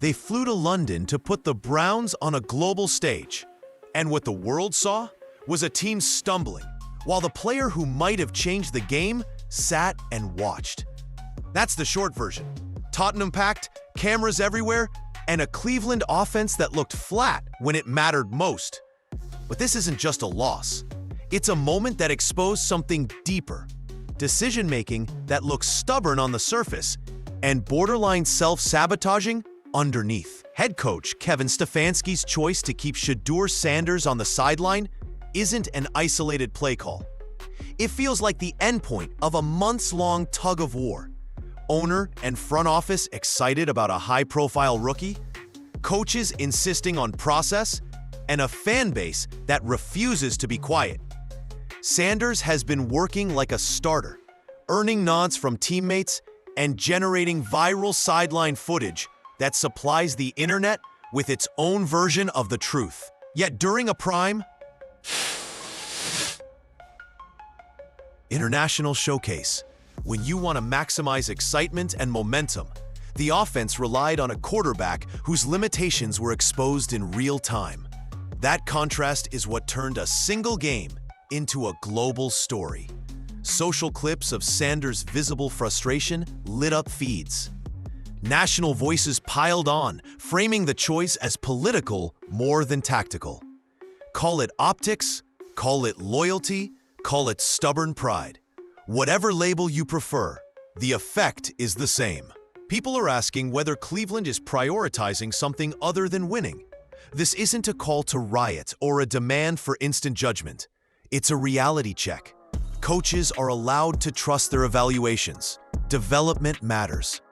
They flew to London to put the Browns on a global stage. And what the world saw was a team stumbling, while the player who might have changed the game sat and watched. That's the short version. Tottenham packed, cameras everywhere, and a Cleveland offense that looked flat when it mattered most. But this isn't just a loss. It's a moment that exposed something deeper. Decision-making that looks stubborn on the surface and borderline self-sabotaging underneath. Head coach Kevin Stefanski's choice to keep Shedeur Sanders on the sideline isn't an isolated play call. It feels like the endpoint of a months-long tug of war. Owner and front office excited about a high-profile rookie, coaches insisting on process, and a fan base that refuses to be quiet. Sanders has been working like a starter, earning nods from teammates and generating viral sideline footage that supplies the internet with its own version of the truth. Yet during a prime international showcase, when you want to maximize excitement and momentum, the offense relied on a quarterback whose limitations were exposed in real time. That contrast is what turned a single game into a global story. Social clips of Sanders' visible frustration lit up feeds. National voices piled on, framing the choice as political more than tactical. Call it optics, call it loyalty, call it stubborn pride. Whatever label you prefer, the effect is the same. People are asking whether Cleveland is prioritizing something other than winning. This isn't a call to riot or a demand for instant judgment. It's a reality check. Coaches are allowed to trust their evaluations. Development matters.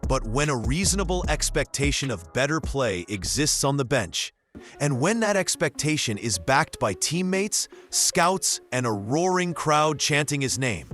But when a reasonable expectation of better play exists on the bench, and when that expectation is backed by teammates, scouts, and a roaring crowd chanting his name,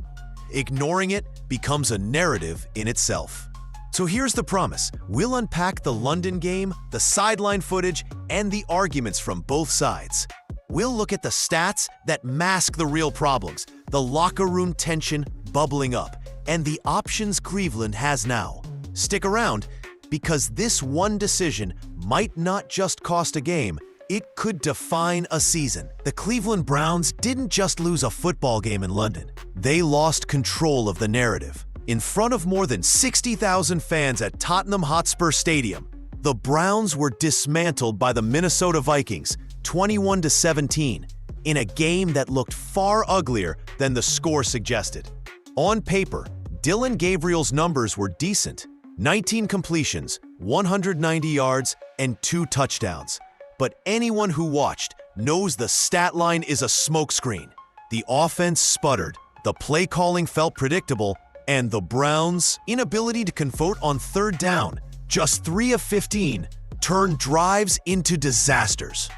ignoring it becomes a narrative in itself. So here's the promise. We'll unpack the London game, the sideline footage, and the arguments from both sides. We'll look at the stats that mask the real problems, the locker room tension bubbling up, and the options Cleveland has now. Stick around, because this one decision might not just cost a game, it could define a season. The Cleveland Browns didn't just lose a football game in London. They lost control of the narrative. In front of more than 60,000 fans at Tottenham Hotspur Stadium, the Browns were dismantled by the Minnesota Vikings, 21-17, in a game that looked far uglier than the score suggested. On paper, Dylan Gabriel's numbers were decent. 19 completions, 190 yards, and 2 touchdowns. But anyone who watched knows the stat line is a smokescreen. The offense sputtered, the play calling felt predictable, and the Browns' inability to convert on third down, just 3 of 15, turned drives into disasters.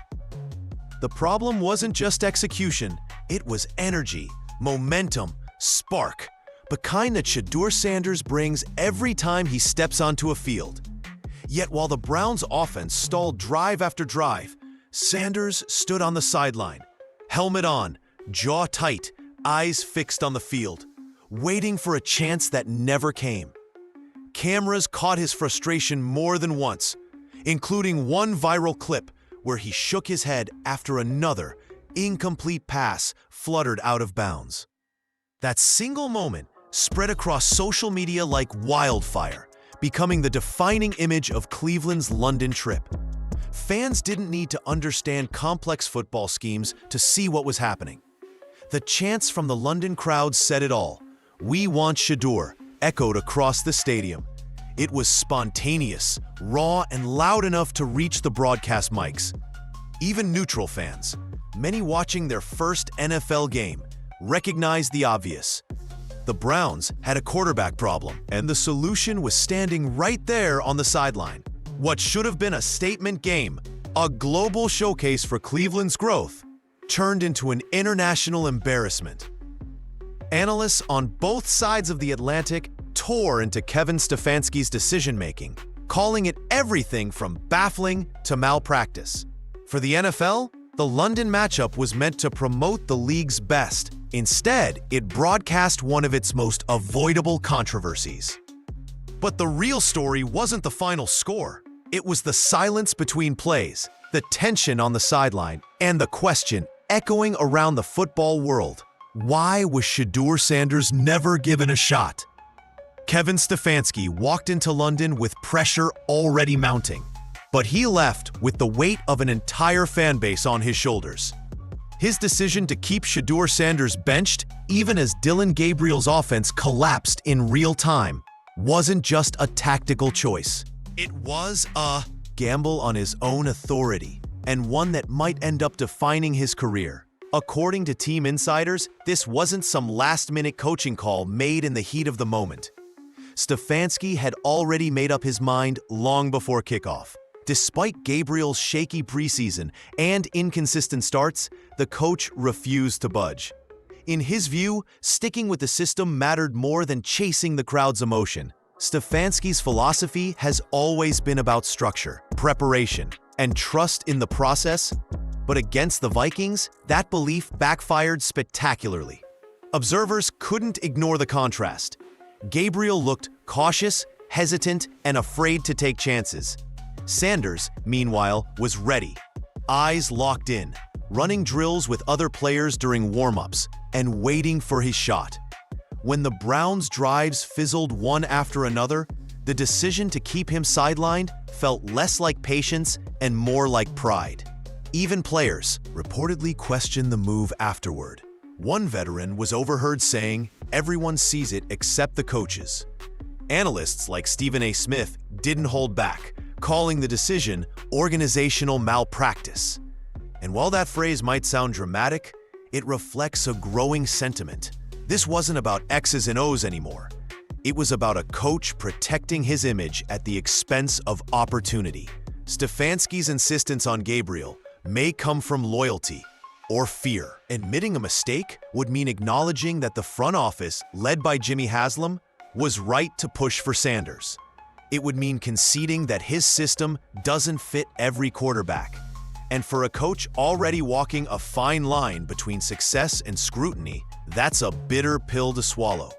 The problem wasn't just execution, it was energy, momentum, spark. The kind that Shedeur Sanders brings every time he steps onto a field. Yet while the Browns' offense stalled drive after drive, Sanders stood on the sideline, helmet on, jaw tight, eyes fixed on the field, waiting for a chance that never came. Cameras caught his frustration more than once, including one viral clip where he shook his head after another incomplete pass fluttered out of bounds. That single moment spread across social media like wildfire, becoming the defining image of Cleveland's London trip. Fans didn't need to understand complex football schemes to see what was happening. The chants from the London crowd said it all. "We want Shedeur," echoed across the stadium. It was spontaneous, raw, and loud enough to reach the broadcast mics. Even neutral fans, many watching their first NFL game, recognized the obvious. The Browns had a quarterback problem, and the solution was standing right there on the sideline. What should have been a statement game, a global showcase for Cleveland's growth, turned into an international embarrassment. Analysts on both sides of the Atlantic tore into Kevin Stefanski's decision-making, calling it everything from baffling to malpractice. For the NFL, the London matchup was meant to promote the league's best. Instead, it broadcast one of its most avoidable controversies. But the real story wasn't the final score. It was the silence between plays, the tension on the sideline, and the question echoing around the football world. Why was Shedeur Sanders never given a shot? Kevin Stefanski walked into London with pressure already mounting, but he left with the weight of an entire fan base on his shoulders. His decision to keep Shedeur Sanders benched, even as Dillon Gabriel's offense collapsed in real time, wasn't just a tactical choice. It was a gamble on his own authority, and one that might end up defining his career. According to team insiders, this wasn't some last-minute coaching call made in the heat of the moment. Stefanski had already made up his mind long before kickoff. Despite Gabriel's shaky preseason and inconsistent starts, the coach refused to budge. In his view, sticking with the system mattered more than chasing the crowd's emotion. Stefanski's philosophy has always been about structure, preparation, and trust in the process, but against the Vikings, that belief backfired spectacularly. Observers couldn't ignore the contrast. Gabriel looked cautious, hesitant, and afraid to take chances. Sanders, meanwhile, was ready, eyes locked in, running drills with other players during warm-ups, and waiting for his shot. When the Browns' drives fizzled one after another, the decision to keep him sidelined felt less like patience and more like pride. Even players reportedly questioned the move afterward. One veteran was overheard saying, "Everyone sees it except the coaches." Analysts like Stephen A. Smith didn't hold back, calling the decision organizational malpractice. And while that phrase might sound dramatic, it reflects a growing sentiment. This wasn't about X's and O's anymore. It was about a coach protecting his image at the expense of opportunity. Stefanski's insistence on Gabriel may come from loyalty or fear. Admitting a mistake would mean acknowledging that the front office, led by Jimmy Haslam, was right to push for Sanders. It would mean conceding that his system doesn't fit every quarterback. And for a coach already walking a fine line between success and scrutiny, that's a bitter pill to swallow.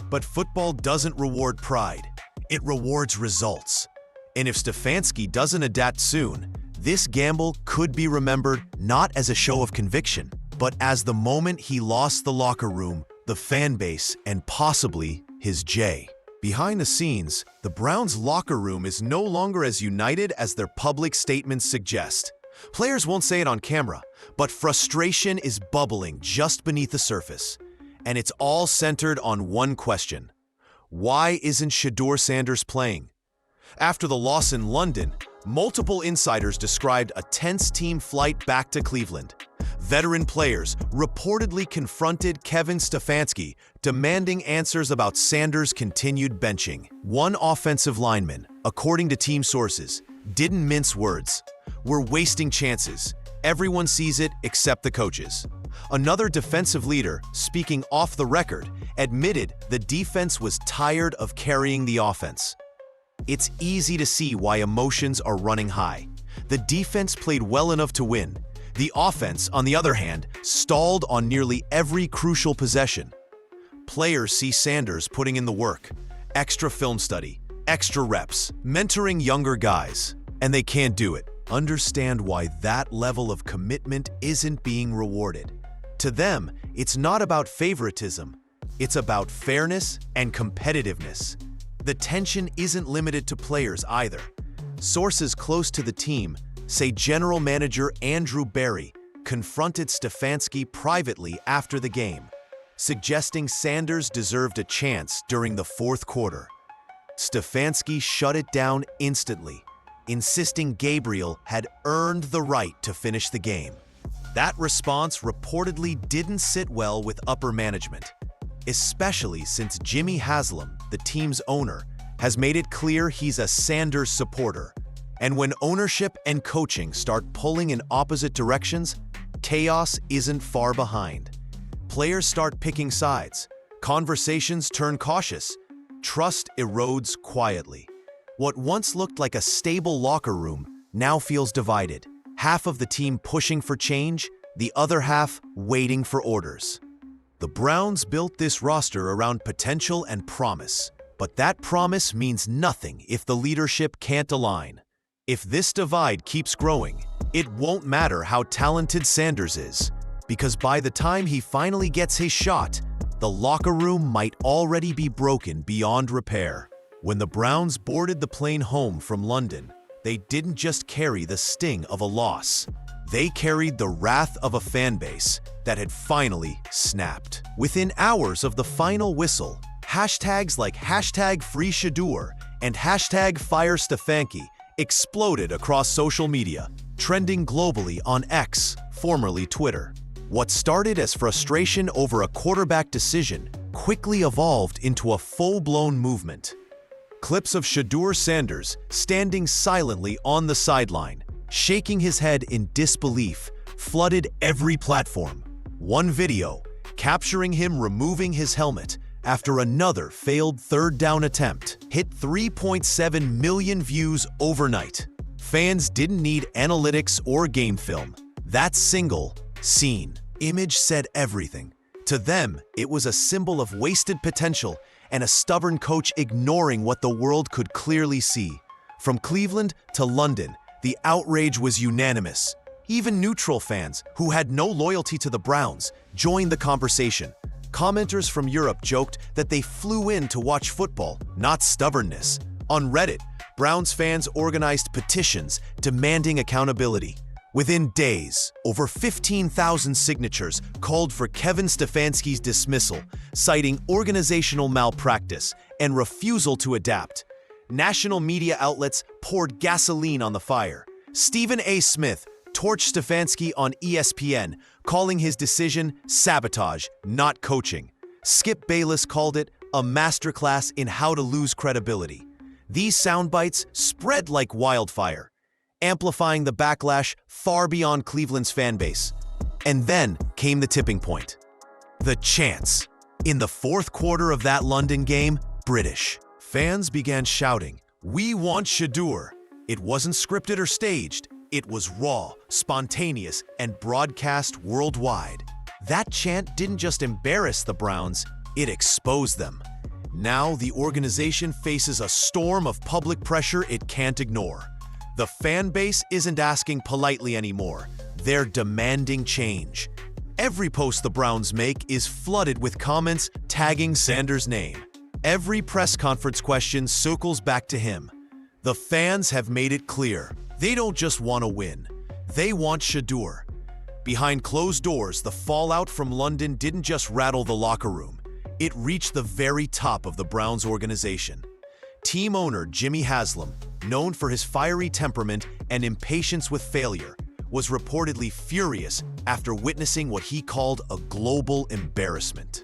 But football doesn't reward pride. It rewards results. And if Stefanski doesn't adapt soon, this gamble could be remembered not as a show of conviction, but as the moment he lost the locker room, the fan base, and possibly his J. Behind the scenes, the Browns' locker room is no longer as united as their public statements suggest. Players won't say it on camera, but frustration is bubbling just beneath the surface. And it's all centered on one question. Why isn't Shedeur Sanders playing? After the loss in London, multiple insiders described a tense team flight back to Cleveland. Veteran players reportedly confronted Kevin Stefanski, demanding answers about Sanders' continued benching. One offensive lineman, according to team sources, didn't mince words. "We're wasting chances. Everyone sees it except the coaches." Another defensive leader, speaking off the record, admitted the defense was tired of carrying the offense. It's easy to see why emotions are running high. The defense played well enough to win. The offense, on the other hand, stalled on nearly every crucial possession. Players see Sanders putting in the work, extra film study, extra reps, mentoring younger guys, and they can't do it. Understand why that level of commitment isn't being rewarded. To them, it's not about favoritism. It's about fairness and competitiveness. The tension isn't limited to players either. Sources close to the team say General Manager Andrew Berry confronted Stefanski privately after the game, suggesting Sanders deserved a chance during the fourth quarter. Stefanski shut it down instantly, insisting Gabriel had earned the right to finish the game. That response reportedly didn't sit well with upper management, especially since Jimmy Haslam, the team's owner, has made it clear he's a Sanders supporter. And when ownership and coaching start pulling in opposite directions, chaos isn't far behind. Players start picking sides, conversations turn cautious, trust erodes quietly. What once looked like a stable locker room now feels divided. Half of the team pushing for change, the other half waiting for orders. The Browns built this roster around potential and promise, but that promise means nothing if the leadership can't align. If this divide keeps growing, it won't matter how talented Sanders is, because by the time he finally gets his shot, the locker room might already be broken beyond repair. When the Browns boarded the plane home from London, they didn't just carry the sting of a loss. They carried the wrath of a fan base that had finally snapped. Within hours of the final whistle, hashtags like #FreeShedeur and #FireStefanski exploded across social media, trending globally on X, formerly Twitter. What started as frustration over a quarterback decision quickly evolved into a full-blown movement. Clips of Shedeur Sanders standing silently on the sideline, shaking his head in disbelief, flooded every platform. One video, capturing him removing his helmet after another failed third down attempt, hit 3.7 million views overnight. Fans didn't need analytics or game film. That single scene image said everything. To them, it was a symbol of wasted potential and a stubborn coach ignoring what the world could clearly see. From Cleveland to London, the outrage was unanimous. Even neutral fans, who had no loyalty to the Browns, joined the conversation. Commenters from Europe joked that they flew in to watch football, not stubbornness. On Reddit, Browns fans organized petitions demanding accountability. Within days, over 15,000 signatures called for Kevin Stefanski's dismissal, citing organizational malpractice and refusal to adapt. National media outlets poured gasoline on the fire. Stephen A. Smith torched Stefanski on ESPN, calling his decision sabotage, not coaching. Skip Bayless called it a masterclass in how to lose credibility. These soundbites spread like wildfire, amplifying the backlash far beyond Cleveland's fan base. And then came the tipping point. The chance. In the fourth quarter of that London game, British fans began shouting, "We want Shedeur." It wasn't scripted or staged. It was raw, spontaneous, and broadcast worldwide. That chant didn't just embarrass the Browns, it exposed them. Now the organization faces a storm of public pressure it can't ignore. The fan base isn't asking politely anymore. They're demanding change. Every post the Browns make is flooded with comments tagging Sanders' name. Every press conference question circles back to him. The fans have made it clear. They don't just want to win. They want Shedeur. Behind closed doors, the fallout from London didn't just rattle the locker room. It reached the very top of the Browns organization. Team owner Jimmy Haslam, known for his fiery temperament and impatience with failure, was reportedly furious after witnessing what he called a global embarrassment.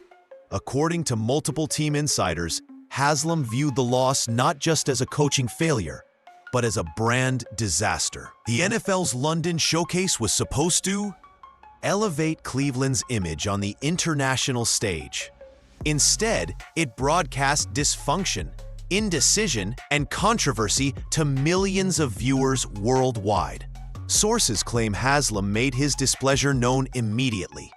According to multiple team insiders, Haslam viewed the loss not just as a coaching failure, but as a brand disaster. The NFL's London showcase was supposed to elevate Cleveland's image on the international stage. Instead, it broadcast dysfunction, indecision, and controversy to millions of viewers worldwide. Sources claim Haslam made his displeasure known immediately.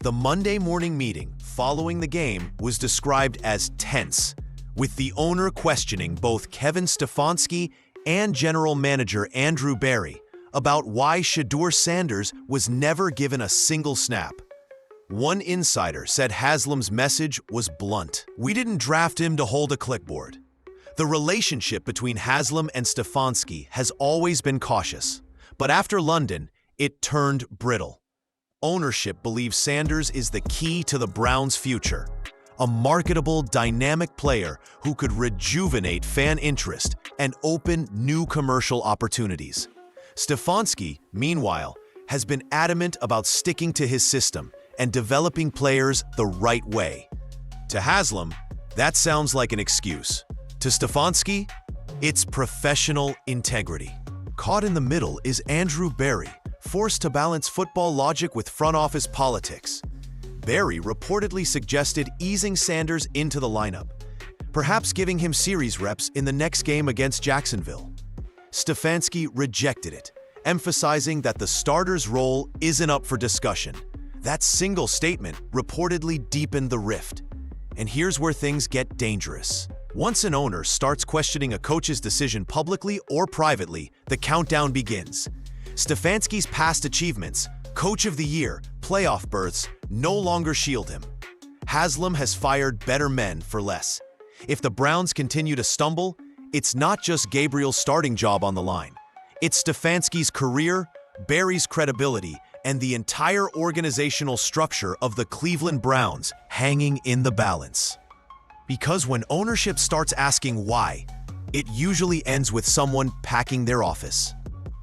The Monday morning meeting following the game was described as tense, with the owner questioning both Kevin Stefanski and general manager Andrew Berry about why Shedeur Sanders was never given a single snap. One insider said Haslam's message was blunt. "We didn't draft him to hold a clipboard." The relationship between Haslam and Stefanski has always been cautious, but after London, it turned brittle. Ownership believes Sanders is the key to the Browns' future, a marketable, dynamic player who could rejuvenate fan interest and open new commercial opportunities. Stefanski, meanwhile, has been adamant about sticking to his system and developing players the right way. To Haslam, that sounds like an excuse. To Stefanski, it's professional integrity. Caught in the middle is Andrew Berry, forced to balance football logic with front office politics. Berry reportedly suggested easing Sanders into the lineup, perhaps giving him series reps in the next game against Jacksonville. Stefanski rejected it, emphasizing that the starter's role isn't up for discussion. That single statement reportedly deepened the rift. And here's where things get dangerous. Once an owner starts questioning a coach's decision publicly or privately, the countdown begins. Stefanski's past achievements, Coach of the Year, playoff berths, no longer shield him. Haslam has fired better men for less. If the Browns continue to stumble, it's not just Gabriel's starting job on the line. It's Stefanski's career, Barry's credibility, and the entire organizational structure of the Cleveland Browns hanging in the balance. Because when ownership starts asking why, it usually ends with someone packing their office.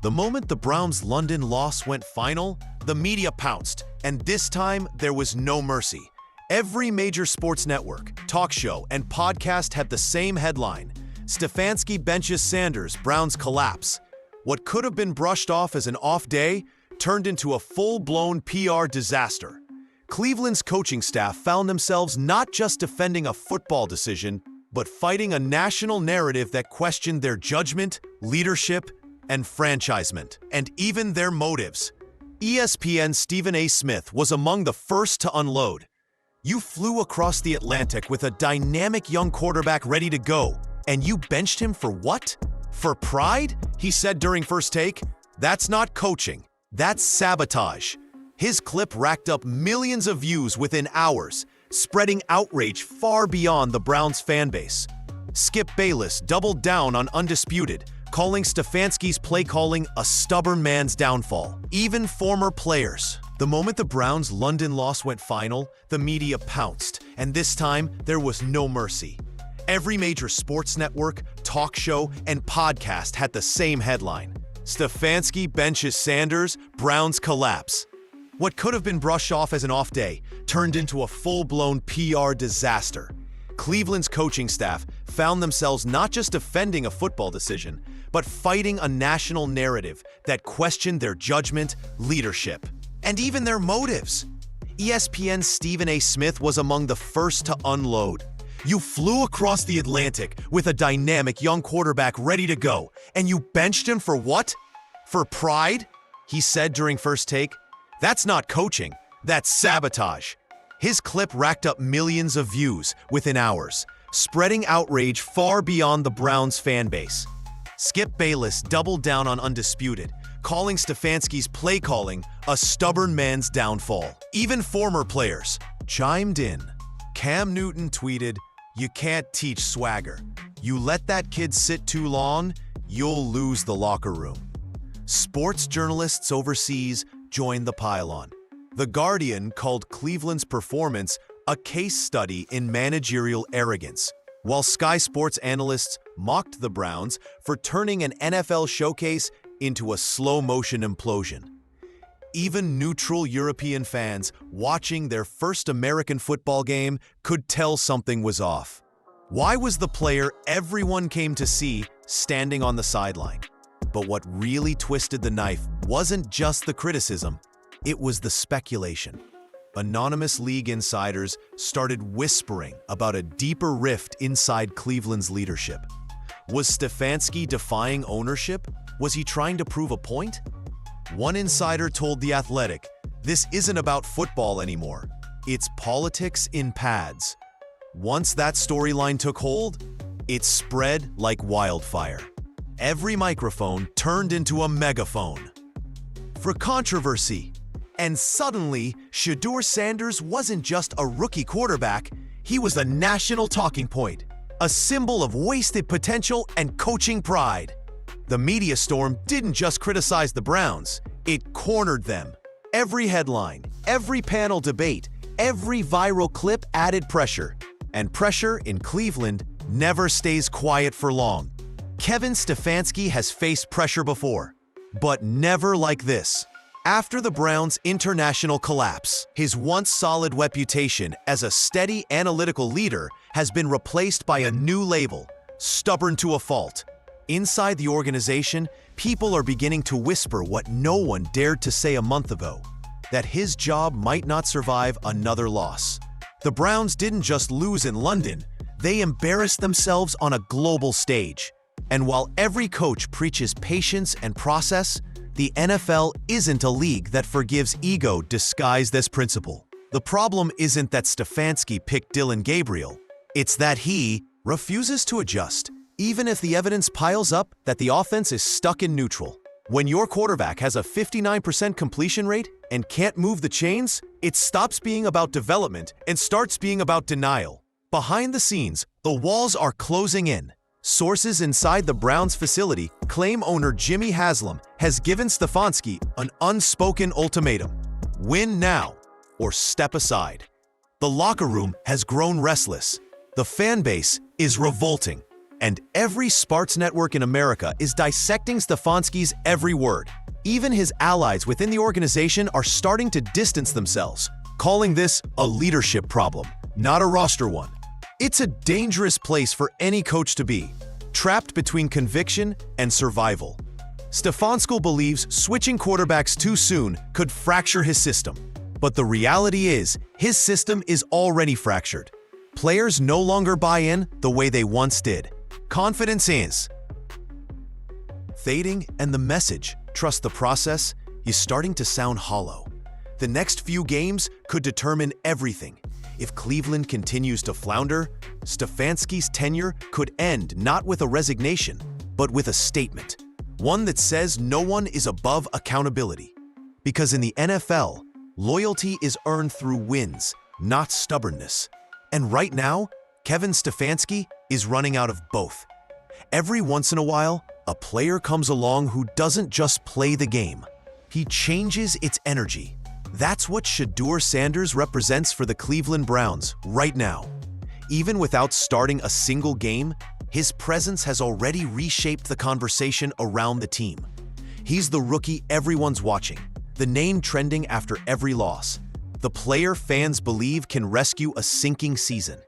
The moment the Browns' London loss went final, the media pounced, and this time there was no mercy. Every major sports network, talk show, and podcast had the same headline: Stefanski benches Sanders, Browns collapse. What could have been brushed off as an off day turned into a full-blown PR disaster. Cleveland's coaching staff found themselves not just defending a football decision, but fighting a national narrative that questioned their judgment, leadership, and franchisement, and even their motives. ESPN's Stephen A. Smith was among the first to unload. "You flew across the Atlantic with a dynamic young quarterback ready to go, and you benched him for what? For pride?" he said during First Take. "That's not coaching. That's sabotage." His clip racked up millions of views within hours, spreading outrage far beyond the Browns' fan base. Skip Bayless doubled down on Undisputed, calling Stefanski's play calling a stubborn man's downfall. Even former players. The moment the Browns' London loss went final, the media pounced, and this time there was no mercy. Every major sports network, talk show, and podcast had the same headline: Stefanski benches Sanders, Browns collapse. What could have been brushed off as an off day turned into a full-blown PR disaster. Cleveland's coaching staff found themselves not just defending a football decision, but fighting a national narrative that questioned their judgment, leadership, and even their motives. ESPN's Stephen A. Smith was among the first to unload. "You flew across the Atlantic with a dynamic young quarterback ready to go, and you benched him for what? For pride?" he said during First Take. "That's not coaching. That's sabotage." His clip racked up millions of views within hours, spreading outrage far beyond the Browns' fan base. Skip Bayless doubled down on Undisputed, calling Stefanski's play calling a stubborn man's downfall. Even former players chimed in. Cam Newton tweeted, "You can't teach swagger. You let that kid sit too long, you'll lose the locker room." Sports journalists overseas joined the pile-on. The Guardian called Cleveland's performance a case study in managerial arrogance, while Sky Sports analysts mocked the Browns for turning an NFL showcase into a slow-motion implosion. Even neutral European fans watching their first American football game could tell something was off. Why was the player everyone came to see standing on the sideline? But what really twisted the knife wasn't just the criticism, it was the speculation. Anonymous league insiders started whispering about a deeper rift inside Cleveland's leadership. Was Stefanski defying ownership? Was he trying to prove a point? One insider told The Athletic, "This isn't about football anymore. It's politics in pads." Once that storyline took hold, it spread like wildfire. Every microphone turned into a megaphone for controversy. And suddenly, Shedeur Sanders wasn't just a rookie quarterback, he was a national talking point, a symbol of wasted potential and coaching pride. The media storm didn't just criticize the Browns, it cornered them. Every headline, every panel debate, every viral clip added pressure. And pressure in Cleveland never stays quiet for long. Kevin Stefanski has faced pressure before, but never like this. After the Browns' international collapse, his once solid reputation as a steady analytical leader has been replaced by a new label: stubborn to a fault. Inside the organization, people are beginning to whisper what no one dared to say a month ago: that his job might not survive another loss. The Browns didn't just lose in London, they embarrassed themselves on a global stage. And while every coach preaches patience and process, the NFL isn't a league that forgives ego disguised as principle. The problem isn't that Stefanski picked Dylan Gabriel. It's that he, refuses to adjust, even if the evidence piles up that the offense is stuck in neutral. When your quarterback has a 59% completion rate and can't move the chains, it stops being about development and starts being about denial. Behind the scenes, the walls are closing in. Sources inside the Browns facility claim owner Jimmy Haslam has given Stefanski an unspoken ultimatum: win now or step aside. The locker room has grown restless. The fan base is revolting. And every sports network in America is dissecting Stefanski's every word. Even his allies within the organization are starting to distance themselves, calling this a leadership problem, not a roster one. It's a dangerous place for any coach to be, trapped between conviction and survival. Stefanski believes switching quarterbacks too soon could fracture his system. But the reality is, his system is already fractured. Players no longer buy in the way they once did. Confidence is fading, and the message, trust the process, is starting to sound hollow. The next few games could determine everything. If Cleveland continues to flounder, Stefanski's tenure could end not with a resignation, but with a statement. One that says no one is above accountability. Because in the NFL, loyalty is earned through wins, not stubbornness. And right now, Kevin Stefanski is running out of both. Every once in a while, a player comes along who doesn't just play the game. He changes its energy. That's what Shedeur Sanders represents for the Cleveland Browns right now. Even without starting a single game, his presence has already reshaped the conversation around the team. He's the rookie everyone's watching, the name trending after every loss, the player fans believe can rescue a sinking season.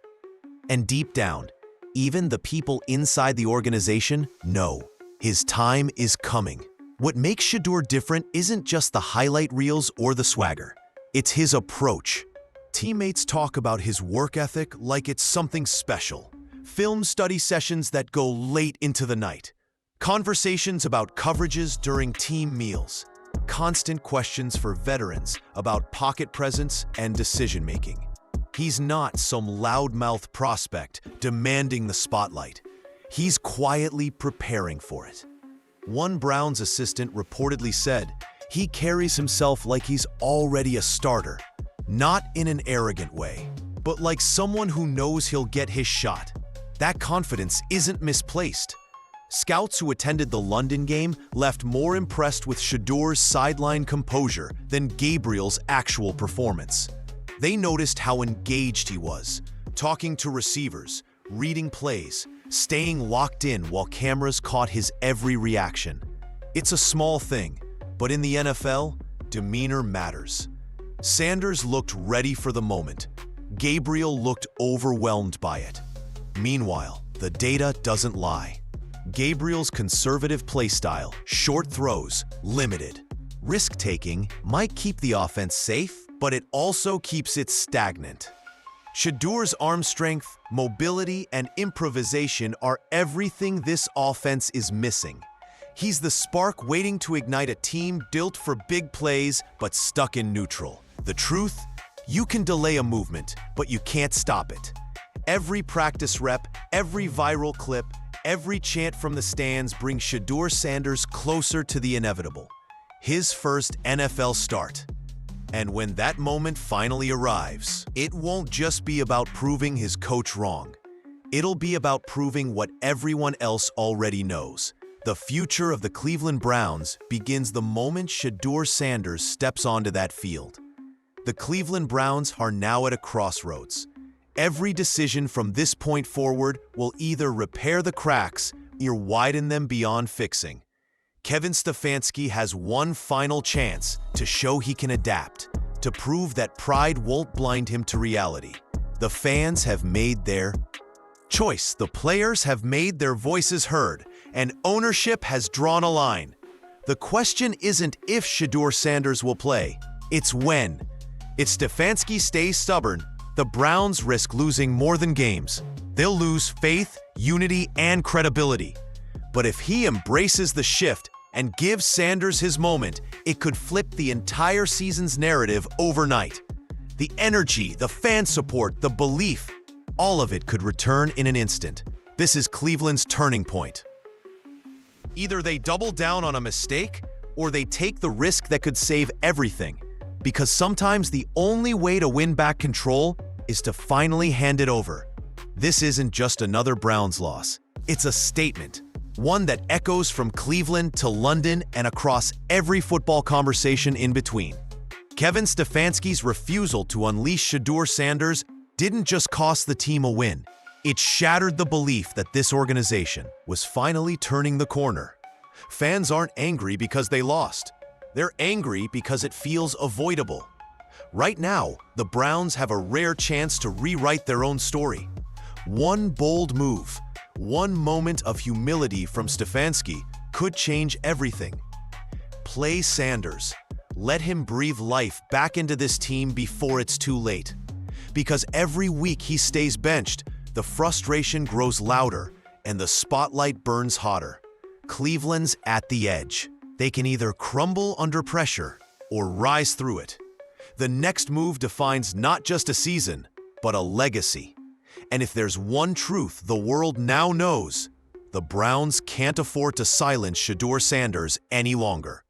And deep down, even the people inside the organization know his time is coming. What makes Shedeur different isn't just the highlight reels or the swagger. It's his approach. Teammates talk about his work ethic like it's something special. Film study sessions that go late into the night. Conversations about coverages during team meals. Constant questions for veterans about pocket presence and decision-making. He's not some loudmouth prospect demanding the spotlight. He's quietly preparing for it. One Browns assistant reportedly said he carries himself like he's already a starter, not in an arrogant way, but like someone who knows he'll get his shot. That confidence isn't misplaced. Scouts who attended the London game left more impressed with Shedeur's sideline composure than Gabriel's actual performance. They noticed how engaged he was, talking to receivers, reading plays, staying locked in while cameras caught his every reaction. It's a small thing, but in the NFL, demeanor matters. Sanders looked ready for the moment. Gabriel looked overwhelmed by it. Meanwhile, the data doesn't lie. Gabriel's conservative play style, short throws, limited. Risk-taking might keep the offense safe, but it also keeps it stagnant. Shedeur's arm strength, mobility, and improvisation are everything this offense is missing. He's the spark waiting to ignite a team built for big plays but stuck in neutral. The truth? You can delay a movement, but you can't stop it. Every practice rep, every viral clip, every chant from the stands brings Shedeur Sanders closer to the inevitable. His first NFL start. And when that moment finally arrives, it won't just be about proving his coach wrong. It'll be about proving what everyone else already knows. The future of the Cleveland Browns begins the moment Shedeur Sanders steps onto that field. The Cleveland Browns are now at a crossroads. Every decision from this point forward will either repair the cracks or widen them beyond fixing. Kevin Stefanski has one final chance to show he can adapt, to prove that pride won't blind him to reality. The fans have made their choice. The players have made their voices heard, and ownership has drawn a line. The question isn't if Shedeur Sanders will play, it's when. If Stefanski stays stubborn, the Browns risk losing more than games. They'll lose faith, unity, and credibility. But if he embraces the shift and gives Sanders his moment, it could flip the entire season's narrative overnight. The energy, the fan support, the belief, All of it could return in an instant. This is Cleveland's turning point. Either they double down on a mistake, or they take the risk that could save everything. Because sometimes the only way to win back control is to finally hand it over. This isn't just another Browns loss. It's a statement, one that echoes from Cleveland to London and across every football conversation in between. Kevin Stefanski's refusal to unleash Shedeur Sanders didn't just cost the team a win. It shattered the belief that this organization was finally turning the corner. Fans aren't angry because they lost. They're angry because it feels avoidable. Right now, the Browns have a rare chance to rewrite their own story. One bold move, one moment of humility from Stefanski could change everything. Play Sanders. Let him breathe life back into this team before it's too late. Because every week he stays benched, the frustration grows louder and the spotlight burns hotter. Cleveland's at the edge. They can either crumble under pressure or rise through it. The next move defines not just a season, but a legacy. And if there's one truth the world now knows, the Browns can't afford to silence Shedeur Sanders any longer.